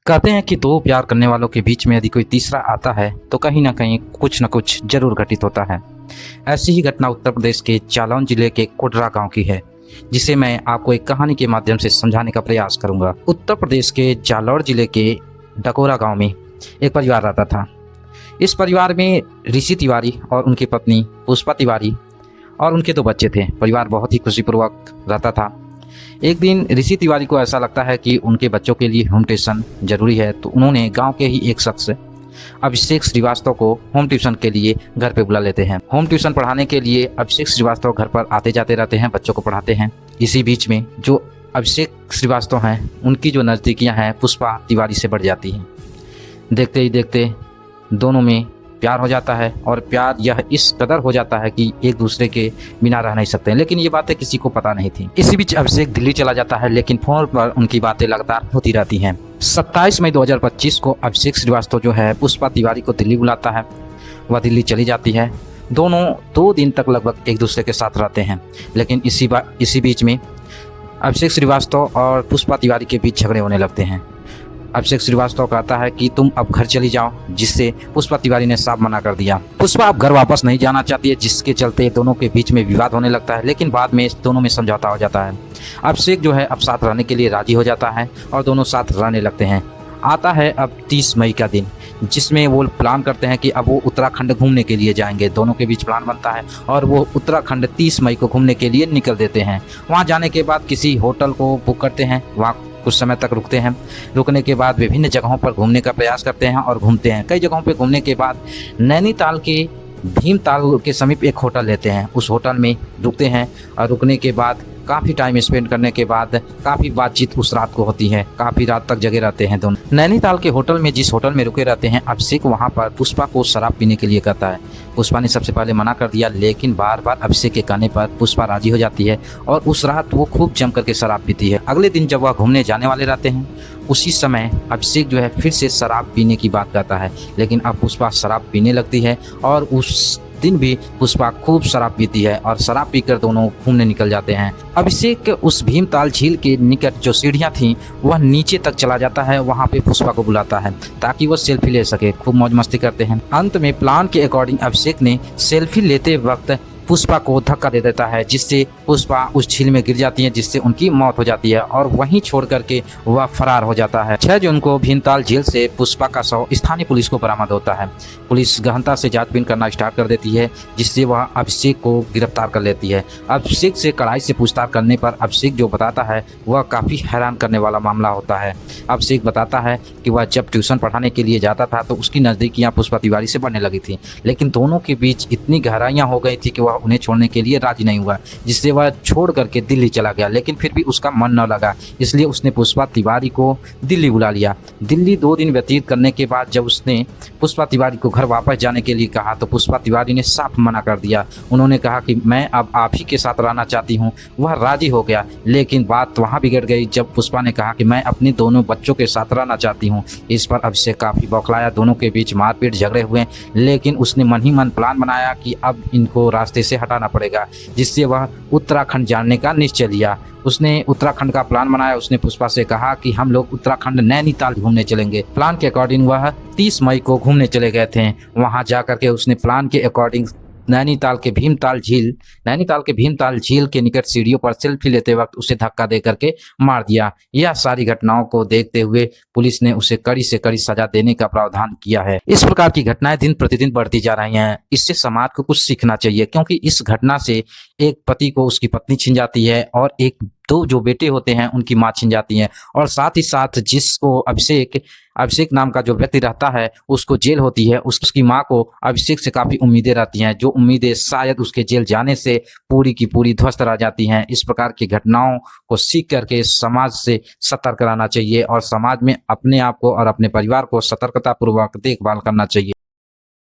कहते हैं कि दो प्यार करने वालों के बीच में यदि कोई तीसरा आता है तो कहीं ना कहीं कुछ न कुछ जरूर घटित होता है। ऐसी ही घटना उत्तर प्रदेश के जालौन जिले के कोडरा गांव की है, जिसे मैं आपको एक कहानी के माध्यम से समझाने का प्रयास करूंगा। उत्तर प्रदेश के जालौर जिले के डकोरा गांव में एक परिवार रहता था। इस परिवार में ऋषि तिवारी और उनकी पत्नी पुष्पा तिवारी और उनके दो बच्चे थे। परिवार बहुत ही खुशीपूर्वक रहता था। एक दिन ऋषि तिवारी को ऐसा लगता है कि उनके बच्चों के लिए होम ट्यूशन जरूरी है, तो उन्होंने गांव के ही एक शख्स अभिषेक श्रीवास्तव को होम ट्यूशन के लिए घर पे बुला लेते हैं। होम ट्यूशन पढ़ाने के लिए अभिषेक श्रीवास्तव घर पर आते जाते रहते हैं, बच्चों को पढ़ाते हैं। इसी बीच में जो अभिषेक श्रीवास्तव हैं, उनकी जो नज़दीकियाँ हैं पुष्पा तिवारी से बढ़ जाती हैं। देखते ही देखते दोनों में प्यार हो जाता है और प्यार यह इस कदर हो जाता है कि एक दूसरे के बिना रह नहीं सकते हैं। लेकिन ये बातें किसी को पता नहीं थी। इसी बीच अभिषेक दिल्ली चला जाता है, लेकिन फोन पर उनकी बातें लगातार होती रहती हैं। 27 मई 2025 को अभिषेक श्रीवास्तव जो है पुष्पा तिवारी को दिल्ली बुलाता है। वह दिल्ली चली जाती है। दोनों 2 दिन तक लगभग एक दूसरे के साथ रहते हैं। लेकिन इसी बीच में अभिषेक श्रीवास्तव और पुष्पा तिवारी के बीच झगड़े होने लगते हैं। अभिषेक श्रीवास्तव कहता है कि तुम अब घर चली जाओ, जिससे पुष्पा तिवारी ने साफ मना कर दिया। पुष्पा अब घर वापस नहीं जाना चाहती है, जिसके चलते दोनों के बीच में विवाद होने लगता है। लेकिन बाद में दोनों में समझौता हो जाता है। अभिषेक जो है अब साथ रहने के लिए राजी हो जाता है और दोनों साथ रहने लगते हैं। आता है अब 30 मई का दिन, जिसमें वो प्लान करते हैं कि अब वो उत्तराखंड घूमने के लिए जाएंगे। दोनों के बीच प्लान बनता है और वो उत्तराखंड 30 मई को घूमने के लिए निकल देते हैं। वहाँ जाने के बाद किसी होटल को बुक करते हैं, वहाँ कुछ समय तक रुकते हैं। रुकने के बाद विभिन्न जगहों पर घूमने का प्रयास करते हैं और घूमते हैं। कई जगहों पर घूमने के बाद नैनीताल के भीमताल के समीप एक होटल लेते हैं। उस होटल में रुकते हैं और रुकने के बाद काफ़ी टाइम स्पेंड करने के बाद काफ़ी बातचीत उस रात को होती है। काफ़ी रात तक जगे रहते हैं दोनों। नैनीताल के होटल में जिस होटल में रुके रहते हैं, अभिषेक वहां पर पुष्पा को शराब पीने के लिए कहता है। पुष्पा ने सबसे पहले मना कर दिया, लेकिन बार बार अभिषेक के कहने पर पुष्पा राजी हो जाती है और उस रात वो खूब जम करके शराब पीती है। अगले दिन जब वह घूमने जाने वाले रहते हैं, उसी समय अभिषेक जो है फिर से शराब पीने की बात करता है। लेकिन अब पुष्पा शराब पीने लगती है और उस दिन भी पुष्पा खूब शराब पीती है और शराब पीकर दोनों घूमने निकल जाते हैं। अभिषेक उस भीमताल झील के निकट जो सीढ़ियां थीं वह नीचे तक चला जाता है। वहां पे पुष्पा को बुलाता है ताकि वह सेल्फी ले सके। खूब मौज मस्ती करते हैं। अंत में प्लान के अकॉर्डिंग अभिषेक ने सेल्फी लेते वक्त पुष्पा को धक्का दे देता है, जिससे पुष्पा उस झील में गिर जाती है, जिससे उनकी मौत हो जाती है और वहीं छोड़ करके वह फरार हो जाता है। 6 जून को भीमताल झील से पुष्पा का शव स्थानीय पुलिस को बरामद होता है। पुलिस गहनता से जांचबीन करना स्टार्ट कर देती है, जिससे वह अभिषेक को गिरफ्तार कर लेती है। अभिषेक से कड़ाई से पूछताछ करने पर अभिषेक जो बताता है वह काफ़ी हैरान करने वाला मामला होता है। अभिषेक बताता है कि वह जब ट्यूशन पढ़ाने के लिए जाता था तो उसकी नज़दीकियाँ पुष्पा तिवारी से बढ़ने लगी थी, लेकिन दोनों के बीच इतनी गहराइयाँ हो गई थी कि वह उन्हें छोड़ने के लिए राजी नहीं हुआ, जिससे वह छोड़ करके दिल्ली चला गया। लेकिन फिर भी उसका मन न लगा, इसलिए उसने पुष्पा तिवारी को दिल्ली बुला लिया। दिल्ली 2 दिन व्यतीत करने के बाद जब उसने पुष्पा तिवारी को घर वापस जाने के लिए कहा तो पुष्पा तिवारी ने साफ मना कर दिया। उन्होंने कहा कि मैं अब आप ही के साथ रहना चाहती हूँ। वह राजी हो गया, लेकिन बात वहाँ बिगड़ गई जब पुष्पा ने कहा कि मैं अपने दोनों बच्चों के साथ रहना चाहती हूँ। इस पर अभिषेक काफ़ी बौखलाया। दोनों के बीच मारपीट झगड़े हुए, लेकिन उसने मन ही मन प्लान बनाया कि अब इनको रास्ते से हटाना पड़ेगा, जिससे वह उत्तराखंड जाने का निश्चय लिया। उसने उत्तराखंड का प्लान बनाया। उसने पुष्पा से कहा कि हम लोग उत्तराखंड नैनीताल घूमने चलेंगे। प्लान के अकॉर्डिंग वह 30 मई को घूमने चले गए थे। वहां जाकर के उसने प्लान के अकॉर्डिंग नैनीताल के भीमताल झील के निकट सीढ़ियों पर सेल्फी लेते वक्त उसे धक्का दे करके मार दिया। यह सारी घटनाओं को देखते हुए पुलिस ने उसे कड़ी से कड़ी सजा देने का प्रावधान किया है। इस प्रकार की घटनाएं दिन प्रतिदिन बढ़ती जा रही हैं। इससे समाज को कुछ सीखना चाहिए, क्योंकि इस घटना से एक पति को उसकी पत्नी छिन जाती है और दो जो बेटे होते हैं उनकी माँ छिन जाती है, और साथ ही साथ जिसको अभिषेक नाम का जो व्यक्ति रहता है उसको जेल होती है। उसकी माँ को अभिषेक से काफ़ी उम्मीदें रहती हैं, जो उम्मीदें शायद उसके जेल जाने से पूरी की पूरी ध्वस्त रह जाती हैं। इस प्रकार की घटनाओं को सीख करके समाज से सतर्क रहना चाहिए और समाज में अपने आप को और अपने परिवार को सतर्कतापूर्वक देखभाल करना चाहिए।